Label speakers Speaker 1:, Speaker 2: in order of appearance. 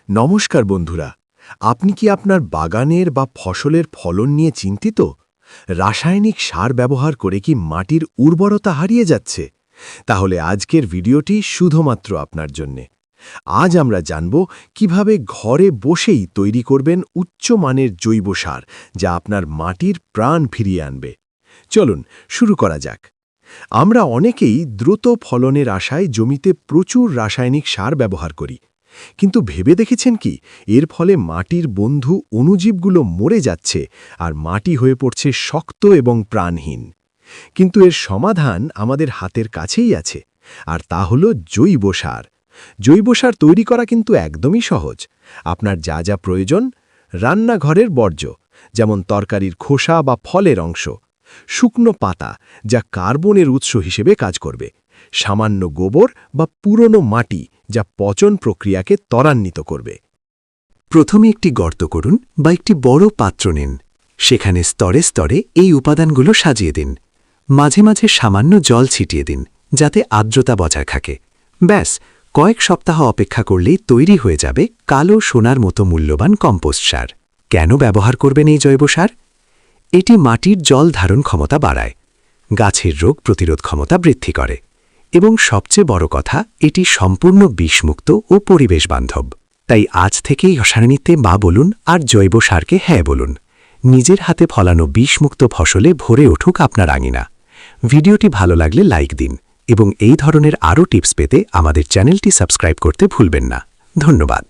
Speaker 1: নমস্কার বন্ধুরা, আপনি কি আপনার বাগানের বা ফসলের ফলন নিয়ে চিন্তিত? রাসায়নিক সার ব্যবহার করে কি মাটির উর্বরতা হারিয়ে যাচ্ছে? তাহলে আজকের ভিডিওটি শুধুমাত্র আপনার জন্যে। আজ আমরা জানব কিভাবে ঘরে বসেই তৈরি করবেন উচ্চমানের জৈব সার, যা আপনার মাটির প্রাণ ফিরিয়ে আনবে। চলুন শুরু করা যাক। আমরা অনেকেই দ্রুত ফলনের আশায় জমিতে প্রচুর রাসায়নিক সার ব্যবহার করি। কিন্তু ভেবে দেখেছেন কি, এর ফলে মাটির বন্ধু অণুজীবগুলো মরে যাচ্ছে আর মাটি হয়ে পড়ছে শক্ত এবং প্রাণহীন। কিন্তু এর সমাধান আমাদের হাতের কাছেই আছে, আর তা হলো জৈব সার। জৈব সার তৈরি করা কিন্তু একদমই সহজ। আপনার যা যা প্রয়োজন: রান্নাঘরের বর্জ্য, যেমন তরকারির খোসা বা ফলের অংশ; শুকনো পাতা, যা কার্বনের উৎস হিসেবে কাজ করবে; সামান্য গোবর বা পুরনো মাটি, যা পচন প্রক্রিয়াকে ত্বরান্বিত করবে।
Speaker 2: প্রথমে একটি গর্ত করুন বা একটি বড় পাত্র নিন। সেখানে স্তরে স্তরে এই উপাদানগুলো সাজিয়ে দিন। মাঝে মাঝে সামান্য জল ছিটিয়ে দিন, যাতে আর্দ্রতা বজায় থাকে। ব্যাস, কয়েক সপ্তাহ অপেক্ষা করলেই তৈরি হয়ে যাবে কালো সোনার মতো মূল্যবান কম্পোস্ট সার। কেন ব্যবহার করবেন এই জৈব সার? এটি মাটির জল ধারণ ক্ষমতা বাড়ায়, গাছের রোগ প্রতিরোধ ক্ষমতা বৃদ্ধি করে, এবং সবচেয়ে বড় কথা, এটি সম্পূর্ণ বিষমুক্ত ও পরিবেশ বান্ধব। তাই আজ থেকেই রাসায়নিকতে মা বলুন আর জৈব সারকে হ্যাঁ বলুন। নিজের হাতে ফলানো বিষমুক্ত ফসলে ভরে উঠুক আপনার আঙিনা। ভিডিওটি ভালো লাগলে লাইক দিন এবং এই ধরনের আরও টিপস পেতে আমাদের চ্যানেলটি সাবস্ক্রাইব করতে ভুলবেন না। ধন্যবাদ।